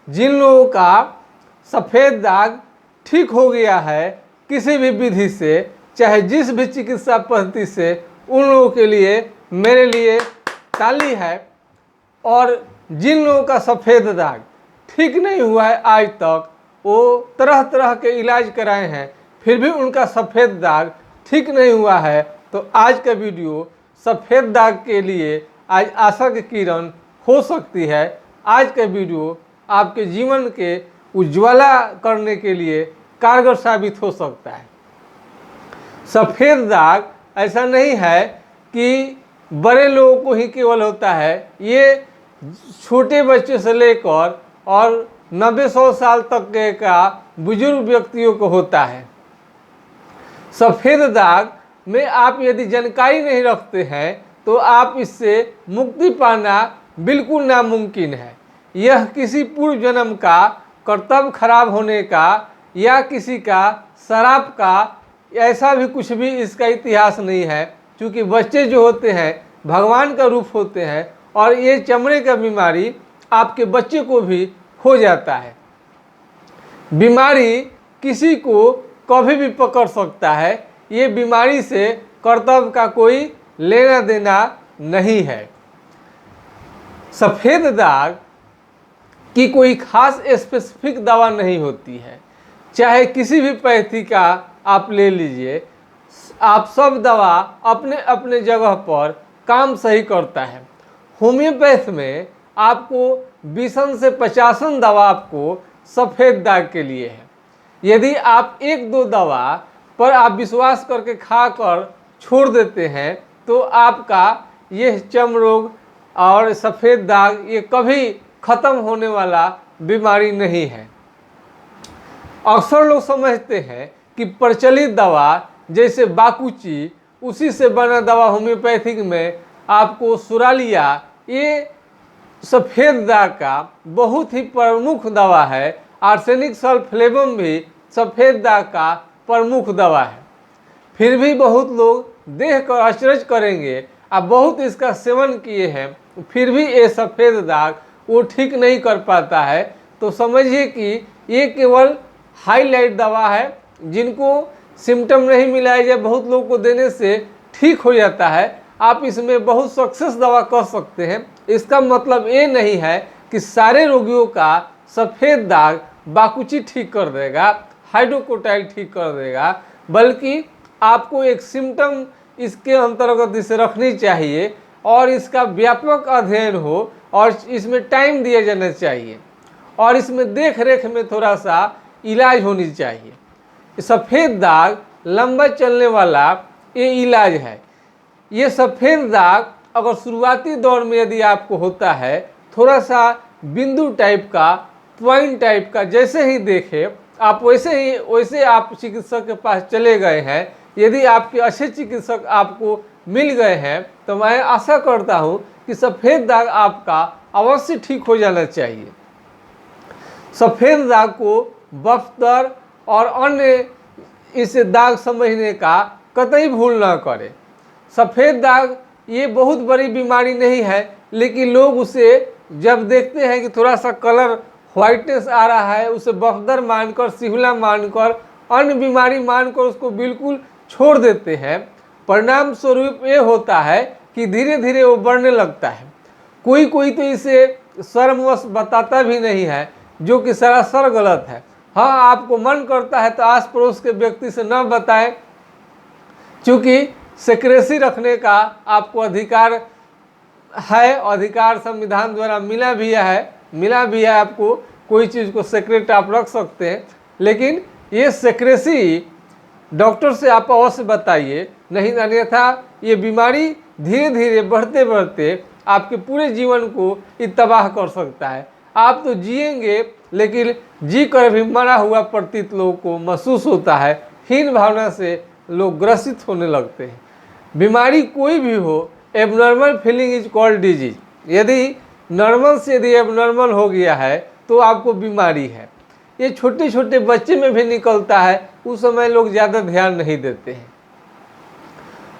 जिन लोगों का सफ़ेद दाग ठीक हो गया है किसी भी विधि से, चाहे जिस भी चिकित्सा पद्धति से, उन लोगों के लिए मेरे लिए ताली है। और जिन लोगों का सफ़ेद दाग ठीक नहीं हुआ है आज तक, वो तरह तरह के इलाज कराए हैं फिर भी उनका सफ़ेद दाग ठीक नहीं हुआ है, तो आज का वीडियो सफ़ेद दाग के लिए आज आशा की किरण हो सकती है। आज का वीडियो आपके जीवन के उज्ज्वला करने के लिए कारगर साबित हो सकता है। सफ़ेद दाग ऐसा नहीं है कि बड़े लोगों को ही केवल होता है, ये छोटे बच्चे से लेकर और 90-100 साल तक के का बुजुर्ग व्यक्तियों को होता है। सफ़ेद दाग में आप यदि जानकारी नहीं रखते हैं तो आप इससे मुक्ति पाना बिल्कुल नामुमकिन है। यह किसी पूर्व जन्म का कर्तव्य खराब होने का या किसी का शराब का ऐसा भी कुछ भी इसका इतिहास नहीं है, क्योंकि बच्चे जो होते हैं भगवान का रूप होते हैं और ये चमड़े का बीमारी आपके बच्चे को भी हो जाता है। बीमारी किसी को कभी भी पकड़ सकता है, ये बीमारी से कर्तव्य का कोई लेना देना नहीं है। सफ़ेद दाग की कोई खास स्पेसिफिक दवा नहीं होती है, चाहे किसी भी पैथी का आप ले लीजिए, आप सब दवा अपने अपने जगह पर काम सही करता है। होम्योपैथ में आपको 20 से 50 दवा आपको सफ़ेद दाग के लिए है। यदि आप 1-2 दवा पर आप विश्वास करके खाकर छोड़ देते हैं तो आपका ये चर्म रोग और सफ़ेद दाग ये कभी ख़त्म होने वाला बीमारी नहीं है। अक्सर लोग समझते हैं कि प्रचलित दवा जैसे बाकुची, उसी से बना दवा होम्योपैथिक में आपको सुरालिया, ये सफ़ेद दाग का बहुत ही प्रमुख दवा है। आर्सेनिक सल्फेटम भी सफ़ेद दाग का प्रमुख दवा है। फिर भी बहुत लोग देख कर अचरज करेंगे, आप बहुत इसका सेवन किए हैं फिर भी ये सफ़ेद दाग वो ठीक नहीं कर पाता है, तो समझिए कि ये केवल हाईलाइट दवा है। जिनको सिम्टम नहीं मिला है या बहुत लोगों को देने से ठीक हो जाता है, आप इसमें बहुत सक्सेस दवा कर सकते हैं। इसका मतलब ये नहीं है कि सारे रोगियों का सफ़ेद दाग बाकुची ठीक कर देगा, हाइड्रोकोटाइल ठीक कर देगा, बल्कि आपको एक सिम्टम इसके अंतर्गत इसे रखनी चाहिए और इसका व्यापक अध्ययन हो और इसमें टाइम दिया जाना चाहिए और इसमें देख रेख में थोड़ा सा इलाज होनी चाहिए। सफ़ेद दाग लंबा चलने वाला ये इलाज है। ये सफ़ेद दाग अगर शुरुआती दौर में यदि आपको होता है, थोड़ा सा बिंदु टाइप का, पॉइंट टाइप का, जैसे ही देखे आप वैसे आप चिकित्सक के पास चले गए हैं, यदि आपके अच्छे चिकित्सक आपको मिल गए हैं तो मैं आशा करता हूं कि सफ़ेद दाग आपका अवश्य ठीक हो जाना चाहिए। सफ़ेद दाग को बफ्तर और अन्य इस दाग समझने का कतई भूल ना करें। सफ़ेद दाग ये बहुत बड़ी बीमारी नहीं है, लेकिन लोग उसे जब देखते हैं कि थोड़ा सा कलर व्हाइटनेस आ रहा है, उसे बफ्तर मानकर, सिहुला मानकर, अन्य बीमारी मानकर उसको बिल्कुल छोड़ देते हैं। परिणाम स्वरूप ये होता है कि धीरे धीरे वो बढ़ने लगता है। कोई कोई तो इसे शर्मवश बताता भी नहीं है, जो कि सरासर गलत है। हाँ, आपको मन करता है तो आस पड़ोस के व्यक्ति से न बताएं, क्योंकि सिक्रेसी रखने का आपको अधिकार है, अधिकार संविधान द्वारा मिला भी है आपको, कोई चीज़ को सीक्रेट आप रख सकते हैं, लेकिन ये सिक्रेसी डॉक्टर से आप अवश्य बताइए, नहीं अन्यथा ये बीमारी धीरे धीरे बढ़ते बढ़ते आपके पूरे जीवन को तबाह कर सकता है। आप तो जिएंगे, लेकिन जी कर भी मरा हुआ प्रतीत लोगों को महसूस होता है। हीन भावना से लोग ग्रसित होने लगते हैं। बीमारी कोई भी हो, abnormal feeling is called disease. यदि नॉर्मल से यदि एबनॉर्मल हो गया है तो आपको बीमारी है। ये छोटे छोटे बच्चे में भी निकलता है, उस समय लोग ज़्यादा ध्यान नहीं देते हैं।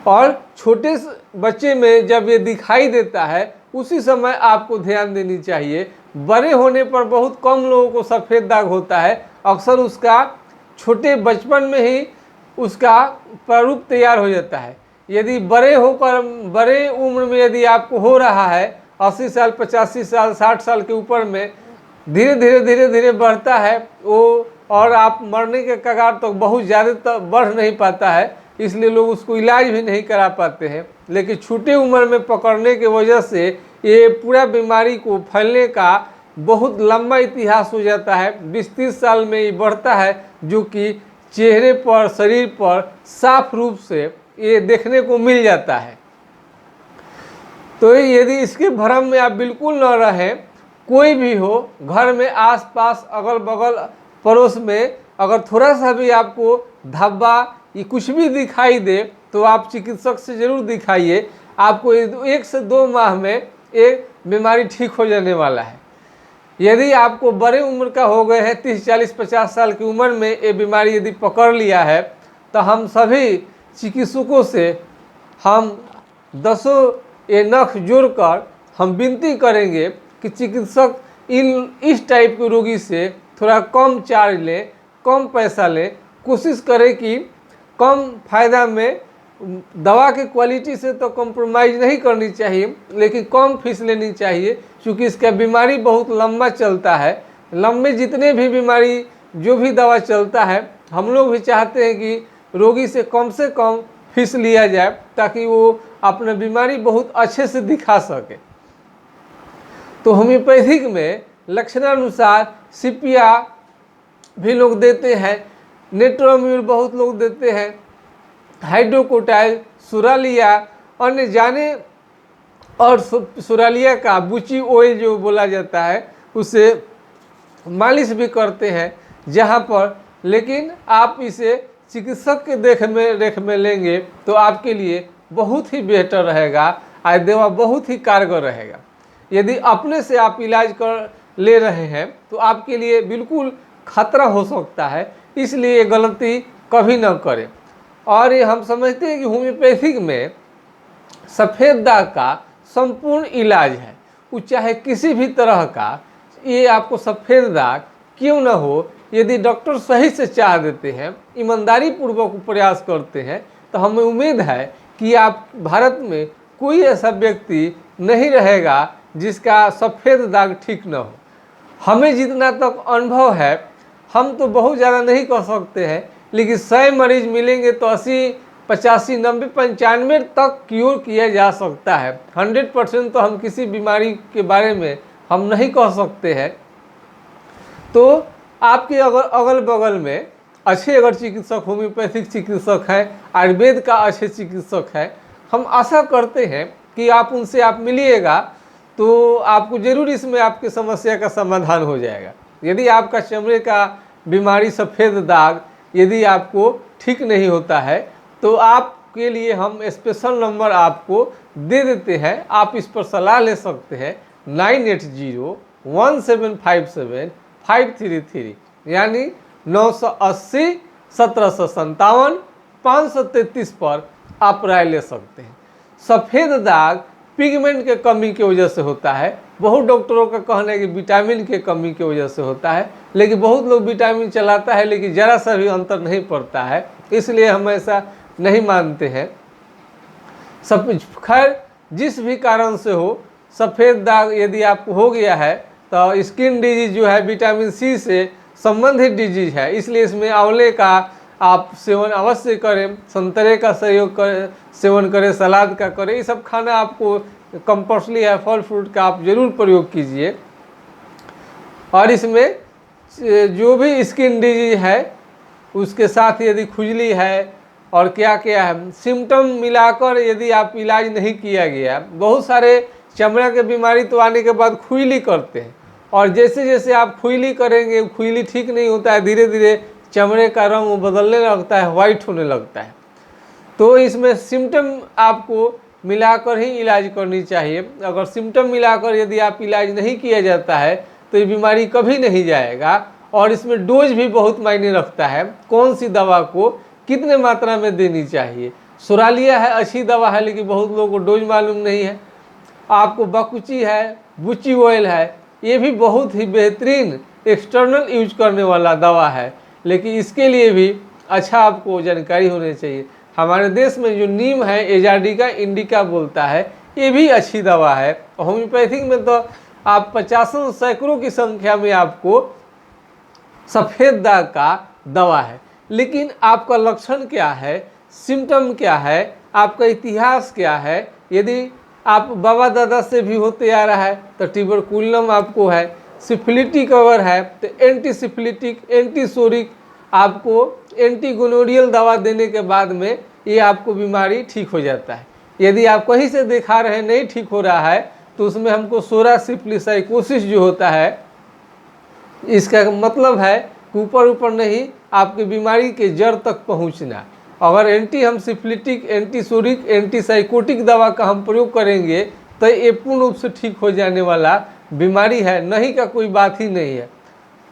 और छोटे बच्चे में जब ये दिखाई देता है उसी समय आपको ध्यान देनी चाहिए। बड़े होने पर बहुत कम लोगों को सफ़ेद दाग होता है, अक्सर उसका छोटे बचपन में ही उसका प्रारूप तैयार हो जाता है। यदि बड़े उम्र में यदि आपको हो रहा है, 80 साल 85 साल 60 साल के ऊपर में धीरे धीरे बढ़ता है वो, और आप मरने के कगार तक तो बहुत ज़्यादा तक बढ़ नहीं पाता है, इसलिए लोग उसको इलाज भी नहीं करा पाते हैं। लेकिन छोटे उम्र में पकड़ने की वजह से ये पूरा बीमारी को फैलने का बहुत लंबा इतिहास हो जाता है। 20-30 साल में ये बढ़ता है, जो कि चेहरे पर, शरीर पर साफ रूप से ये देखने को मिल जाता है। तो यदि इसके भ्रम में आप बिल्कुल न रहें, कोई भी हो, घर में आसपास अगल बगल पड़ोस में अगर थोड़ा सा भी आपको धब्बा ये कुछ भी दिखाई दे तो आप चिकित्सक से ज़रूर दिखाइए। आपको 1 से 2 माह में ये बीमारी ठीक हो जाने वाला है। यदि आपको बड़े उम्र का हो गए हैं, 30 40 50 साल की उम्र में ये बीमारी यदि पकड़ लिया है, तो हम सभी चिकित्सकों से हम 10 ये नख जोड़कर हम विनती करेंगे कि चिकित्सक इस टाइप के रोगी से थोड़ा कम चार्ज लें, कम पैसा लें, कोशिश करें कि कम फायदा में, दवा के क्वालिटी से तो कॉम्प्रोमाइज़ नहीं करनी चाहिए, लेकिन कम फीस लेनी चाहिए, क्योंकि इसका बीमारी बहुत लंबा चलता है। लंबे जितने भी बीमारी जो भी दवा चलता है, हम लोग भी चाहते हैं कि रोगी से कम फीस लिया जाए, ताकि वो अपना बीमारी बहुत अच्छे से दिखा सके। तो होम्योपैथिक में लक्षणानुसार सिपिया भी लोग देते हैं, नेट्रोम्यूर बहुत लोग देते हैं, हाइड्रोकोटाइल, सुरालिया, अन्य जाने, और सुरालिया का बुची ऑयल जो बोला जाता है उसे मालिश भी करते हैं जहाँ पर। लेकिन आप इसे चिकित्सक के रेख में लेंगे तो आपके लिए बहुत ही बेहतर रहेगा, और दवा बहुत ही कारगर रहेगा। यदि अपने से आप इलाज कर ले रहे हैं तो आपके लिए बिल्कुल खतरा हो सकता है, इसलिए ये गलती कभी न करें। और ये हम समझते हैं कि होम्योपैथिक में सफ़ेद दाग का संपूर्ण इलाज है, वो चाहे किसी भी तरह का ये आपको सफ़ेद दाग क्यों न हो, यदि डॉक्टर सही से चाह देते हैं, ईमानदारी पूर्वक प्रयास करते हैं, तो हमें उम्मीद है कि आप भारत में कोई ऐसा व्यक्ति नहीं रहेगा जिसका सफ़ेद दाग ठीक न हो। हमें जितना तक अनुभव है, हम तो बहुत ज़्यादा नहीं कर सकते हैं, लेकिन 100 मरीज मिलेंगे तो 80 85 90 95 तक क्योर किया जा सकता है। 100% तो हम किसी बीमारी के बारे में हम नहीं कह सकते हैं। तो आपके अगल बगल में अच्छे अगर चिकित्सक, होम्योपैथिक चिकित्सक हैं, आयुर्वेद का अच्छे चिकित्सक हैं, हम आशा करते हैं कि आप उनसे आप मिलिएगा तो आपको ज़रूर इसमें आपकी समस्या का समाधान हो जाएगा। यदि आपका चमड़े का बीमारी सफ़ेद दाग यदि आपको ठीक नहीं होता है तो आपके लिए हम स्पेशल नंबर आपको दे देते हैं, आप इस पर सलाह ले सकते हैं। 9801757533 यानी 980 1757 533 पर आप राय ले सकते हैं। सफ़ेद दाग पिगमेंट के कमी की वजह से होता है। बहुत डॉक्टरों का कहना है कि विटामिन के कमी की वजह से होता है, लेकिन बहुत लोग विटामिन चलाता है लेकिन ज़रा सा भी अंतर नहीं पड़ता है, इसलिए हम ऐसा नहीं मानते हैं। सब खैर जिस भी कारण से हो, सफ़ेद दाग यदि आपको हो गया है तो स्किन डिजीज जो है विटामिन सी से संबंधित डिजीज है, इसलिए इसमें आंवले का आप सेवन अवश्य करें, संतरे का सेवन करें, सलाद का करें, ये सब खाना आपको कंपल्सरी है। फल फ्रूट का आप ज़रूर प्रयोग कीजिए। और इसमें जो भी स्किन डिजीज है उसके साथ यदि खुजली है और क्या क्या है सिम्टम मिलाकर यदि आप इलाज नहीं किया गया, बहुत सारे चमड़ा के बीमारी तो आने के बाद खुजली करते हैं, और जैसे जैसे आप खुजली करेंगे, खुजली ठीक नहीं होता है, धीरे धीरे चमड़े का रंग बदलने लगता है, वाइट होने लगता है। तो इसमें सिम्टम आपको मिलाकर ही इलाज करनी चाहिए। अगर सिम्टम मिलाकर यदि आप इलाज नहीं किया जाता है तो ये बीमारी कभी नहीं जाएगा। और इसमें डोज भी बहुत मायने रखता है, कौन सी दवा को कितने मात्रा में देनी चाहिए। सुरालिया है अच्छी दवा है, लेकिन बहुत लोगों को डोज मालूम नहीं है। आपको बकुची है, बुची ऑयल है, ये भी बहुत ही बेहतरीन एक्सटर्नल यूज करने वाला दवा है, लेकिन इसके लिए भी अच्छा आपको जानकारी होनी चाहिए। हमारे देश में जो नीम है, एजार्डिका इंडिका बोलता है, ये भी अच्छी दवा है। होम्योपैथिक में तो आप 50 सैकड़ों की संख्या में आपको सफ़ेद दाग का दवा है। लेकिन आपका लक्षण क्या है, सिम्टम क्या है, आपका इतिहास क्या है। यदि आप बाबा दादा से भी होते आ रहा है तो ट्यूबरकुलम आपको है, सिफिलिटिक अगर है तो एंटी सिफिलिटिक, एंटीसोरिक, आपको एंटी गोनोरियल दवा देने के बाद में ये आपको बीमारी ठीक हो जाता है। यदि आप कहीं से दिखा रहे हैं नहीं ठीक हो रहा है तो उसमें हमको सोरा सिप्लिसाइकोसिस जो होता है, इसका मतलब है कि ऊपर ऊपर नहीं, आपकी बीमारी के जड़ तक पहुंचना। अगर एंटी हम सिफिलिटिक, एंटीसोरिक, एंटीसाइकोटिक दवा का हम प्रयोग करेंगे तो ये पूर्ण रूप से ठीक हो जाने वाला बीमारी है, नहीं का कोई बात ही नहीं है।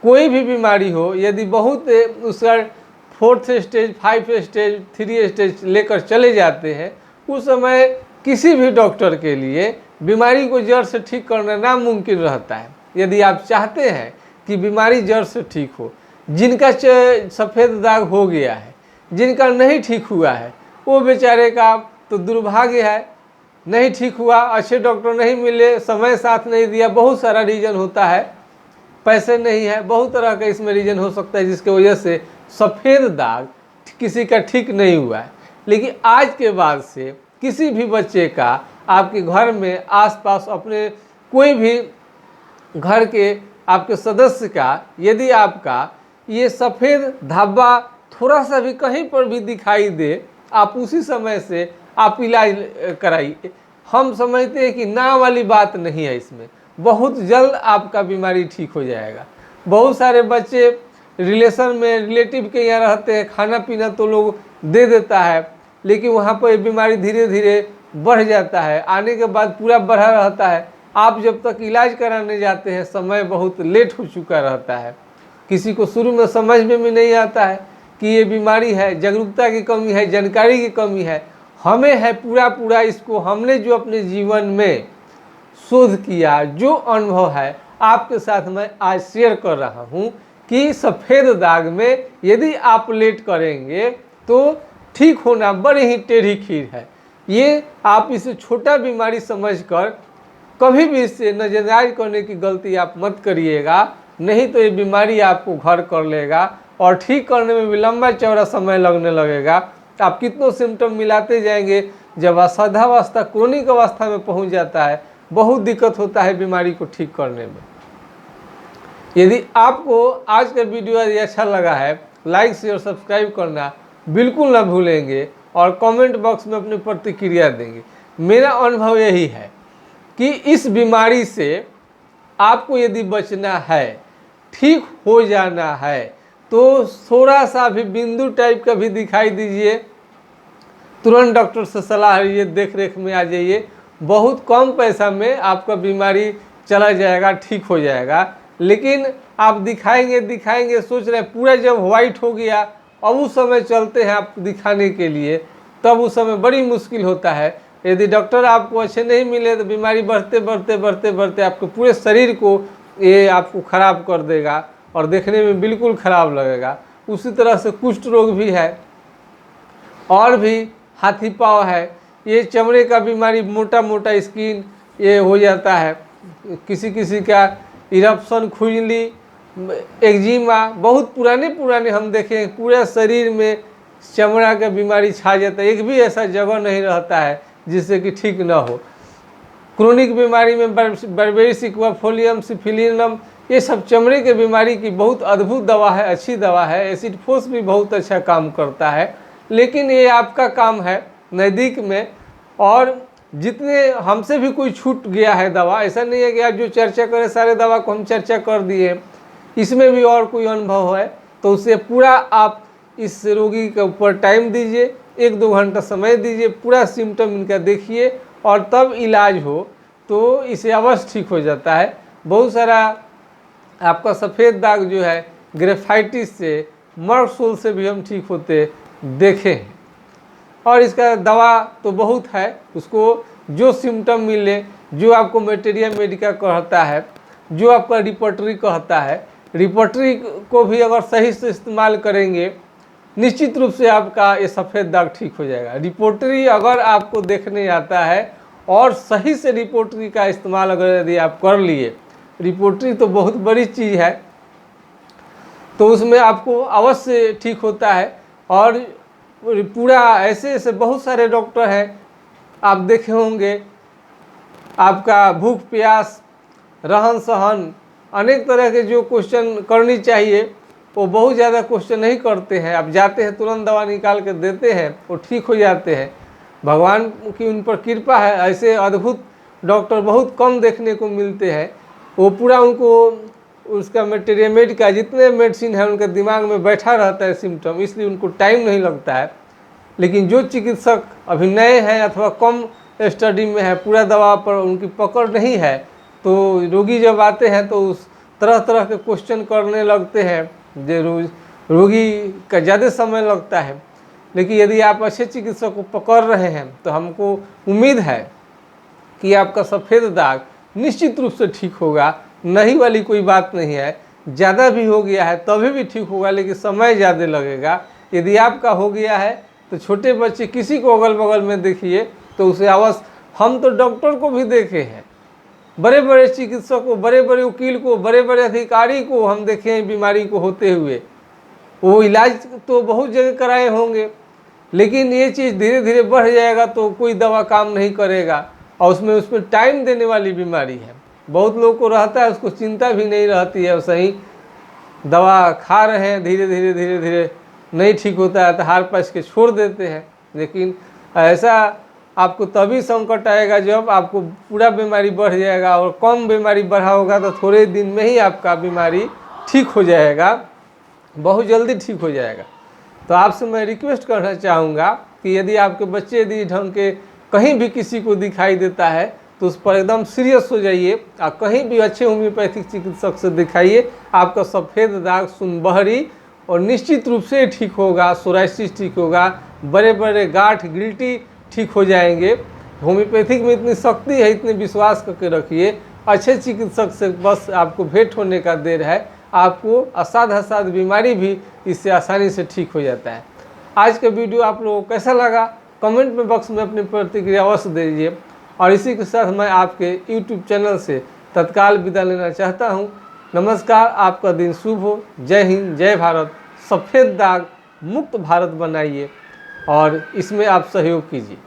कोई भी बीमारी हो, यदि बहुत उसका 4th स्टेज, 5 स्टेज, 3 स्टेज लेकर चले जाते हैं, उस समय किसी भी डॉक्टर के लिए बीमारी को जड़ से ठीक करना नामुमकिन रहता है। यदि आप चाहते हैं कि बीमारी जड़ से ठीक हो, जिनका सफ़ेद दाग हो गया है, जिनका नहीं ठीक हुआ है, वो बेचारे का तो दुर्भाग्य है, नहीं ठीक हुआ, अच्छे डॉक्टर नहीं मिले, समय साथ नहीं दिया, बहुत सारा रीज़न होता है, पैसे नहीं है, बहुत तरह का इसमें रीज़न हो सकता है जिसके वजह से सफ़ेद दाग किसी का ठीक नहीं हुआ है। लेकिन आज के बाद से किसी भी बच्चे का आपके घर में आसपास, अपने कोई भी घर के आपके सदस्य का, यदि आपका ये सफ़ेद धब्बा थोड़ा सा भी कहीं पर भी दिखाई दे, आप उसी समय से आप इलाज कराइए। हम समझते हैं कि ना वाली बात नहीं है, इसमें बहुत जल्द आपका बीमारी ठीक हो जाएगा। बहुत सारे बच्चे रिलेशन में, रिलेटिव के यहाँ रहते हैं, खाना पीना तो लोग दे देता है, लेकिन वहाँ पर बीमारी धीरे धीरे बढ़ जाता है, आने के बाद पूरा बढ़ा रहता है। आप जब तक इलाज कराने जाते हैं समय बहुत लेट हो चुका रहता है। किसी को शुरू में समझ में भी नहीं आता है कि ये बीमारी है, जागरूकता की कमी है, जानकारी की कमी है। हमें है पूरा इसको हमने जो अपने जीवन में शोध किया, जो अनुभव है आपके साथ मैं आज शेयर कर रहा हूँ कि सफ़ेद दाग में यदि आप लेट करेंगे तो ठीक होना बड़ी ही टेढ़ी खीर है। ये आप इसे छोटा बीमारी समझकर कभी भी इससे नज़रअंदाज करने की गलती आप मत करिएगा, नहीं तो ये बीमारी आपको घर कर लेगा और ठीक करने में भी लंबा चौड़ा समय लगने लगेगा। आप कितनों सिम्टम मिलाते जाएंगे, जब असाध्यावस्था, क्रोनिक अवस्था में पहुंच जाता है, बहुत दिक्कत होता है बीमारी को ठीक करने में। यदि आपको आज का वीडियो यदि अच्छा लगा है, लाइक शेयर सब्सक्राइब करना बिल्कुल ना भूलेंगे और कमेंट बॉक्स में अपनी प्रतिक्रिया देंगे। मेरा अनुभव यही है कि इस बीमारी से आपको यदि बचना है, ठीक हो जाना है, तो थोड़ा सा भी बिंदु टाइप का भी दिखाई दीजिए, तुरंत डॉक्टर से सलाह लीजिए, देख रेख में आ जाइए। बहुत कम पैसा में आपका बीमारी चला जाएगा, ठीक हो जाएगा। लेकिन आप दिखाएंगे सोच रहे हैं पूरा जब वाइट हो गया, अब उस समय चलते हैं आप दिखाने के लिए, तब उस समय बड़ी मुश्किल होता है। यदि डॉक्टर आपको अच्छे नहीं मिले तो बीमारी बढ़ते आपके पूरे शरीर को ये आपको ख़राब कर देगा और देखने में बिल्कुल ख़राब लगेगा। उसी तरह से कुष्ठ रोग भी है और भी हाथी पाँव है, ये चमड़े का बीमारी, मोटा स्किन ये हो जाता है। किसी का इरप्शन, खुजली, एक्जिमा, बहुत पुराने हम देखें पूरे शरीर में चमड़ा का बीमारी छा जाता है, एक भी ऐसा जगह नहीं रहता है जिससे कि ठीक ना हो। क्रोनिक बीमारी में बर्बेरिस इक्वाफोलियम, सिफिलिनम, ये सब चमड़े के बीमारी की बहुत अद्भुत दवा है, अच्छी दवा है। एसिड फोस भी बहुत अच्छा काम करता है। लेकिन ये आपका काम है नज़दीक में, और जितने हमसे भी कोई छूट गया है दवा, ऐसा नहीं है कि आप जो चर्चा करें सारे दवा को हम चर्चा कर दिए, इसमें भी और कोई अनुभव है तो उससे पूरा आप इस रोगी के ऊपर टाइम दीजिए, 1-2 घंटा समय दीजिए, पूरा सिम्टम इनका देखिए और तब इलाज हो तो इसे अवश्य ठीक हो जाता है। बहुत सारा आपका सफ़ेद दाग जो है ग्रेफाइटिस से, मर्कसोल से भी हम ठीक होते देखे हैं और इसका दवा तो बहुत है, उसको जो सिम्टम मिले जो आपको मेटेरिया मेडिका कहता है, जो आपका रिपोर्टरी कहता है, रिपोर्टरी को भी अगर सही से इस्तेमाल करेंगे निश्चित रूप से आपका ये सफ़ेद दाग ठीक हो जाएगा। रिपोर्टरी अगर आपको देखने आता है और सही से रिपोर्टरी का इस्तेमाल अगर यदि आप कर लिए, रिपोर्टरी तो बहुत बड़ी चीज़ है, तो उसमें आपको अवश्य ठीक होता है। और पूरा ऐसे ऐसे बहुत सारे डॉक्टर हैं, आप देखे होंगे, आपका भूख प्यास, रहन सहन, अनेक तरह के जो क्वेश्चन करनी चाहिए वो बहुत ज़्यादा क्वेश्चन नहीं करते हैं। आप जाते हैं तुरंत दवा निकाल कर देते हैं, वो ठीक हो जाते हैं। भगवान की उन पर कृपा है, ऐसे अद्भुत डॉक्टर बहुत कम देखने को मिलते हैं। वो पूरा उनको उसका मेटेरियल का जितने मेडिसिन है उनके दिमाग में बैठा रहता है सिम्टम, इसलिए उनको टाइम नहीं लगता है। लेकिन जो चिकित्सक अभी नए हैं अथवा कम स्टडी में है, पूरा दवा पर उनकी पकड़ नहीं है, तो रोगी जब आते हैं तो उस तरह तरह के क्वेश्चन करने लगते हैं, जो रोगी का ज़्यादा समय लगता है। लेकिन यदि आप अच्छे चिकित्सक को पकड़ रहे हैं तो हमको उम्मीद है कि आपका सफ़ेद दाग निश्चित रूप से ठीक होगा। नहीं वाली कोई बात नहीं है, ज़्यादा भी हो गया है तभी भी ठीक होगा, लेकिन समय ज़्यादा लगेगा। यदि आपका हो गया है तो छोटे बच्चे किसी को अगल बगल में देखिए तो उसे अवश्य, हम तो डॉक्टर को भी देखे हैं, बड़े बड़े चिकित्सक को, बड़े बड़े वकील को, बड़े बड़े अधिकारी को हम देखे हैं बीमारी को होते हुए। वो इलाज तो बहुत जगह कराए होंगे, लेकिन ये चीज़ धीरे धीरे बढ़ जाएगा तो कोई दवा काम नहीं करेगा, और उसमें टाइम देने वाली बीमारी है। बहुत लोगों को रहता है, उसको चिंता भी नहीं रहती है, सही दवा खा रहे हैं, धीरे धीरे धीरे धीरे नहीं ठीक होता है तो हार पास के छोड़ देते हैं। लेकिन ऐसा आपको तभी संकट आएगा जब आपको पूरा बीमारी बढ़ जाएगा, और कम बीमारी बढ़ा होगा तो थोड़े दिन में ही आपका बीमारी ठीक हो जाएगा, बहुत जल्दी ठीक हो जाएगा। तो आपसे मैं रिक्वेस्ट करना चाहूँगा कि यदि आपके बच्चे यदि ढंग के कहीं भी किसी को दिखाई देता है तो उस पर एकदम सीरियस हो जाइए, और कहीं भी अच्छे होम्योपैथिक चिकित्सक से दिखाइए। आपका सफ़ेद दाग सुनबहरी और निश्चित रूप से ठीक होगा, सोराइसिस ठीक होगा, बड़े बड़े गांठ गिल्टी ठीक हो जाएंगे। होम्योपैथिक में इतनी शक्ति है, इतने विश्वास करके रखिए। अच्छे चिकित्सक से बस आपको भेंट होने का देर है, आपको असाध्य बीमारी भी इससे आसानी से ठीक हो जाता है। आज का वीडियो आप लोगों को कैसा लगा कमेंट में बॉक्स में अपनी प्रतिक्रिया अवश्य दीजिए। और इसी के साथ मैं आपके YouTube चैनल से तत्काल विदा लेना चाहता हूँ। नमस्कार, आपका दिन शुभ हो। जय हिंद, जय भारत। सफ़ेद दाग मुक्त भारत बनाइए और इसमें आप सहयोग कीजिए।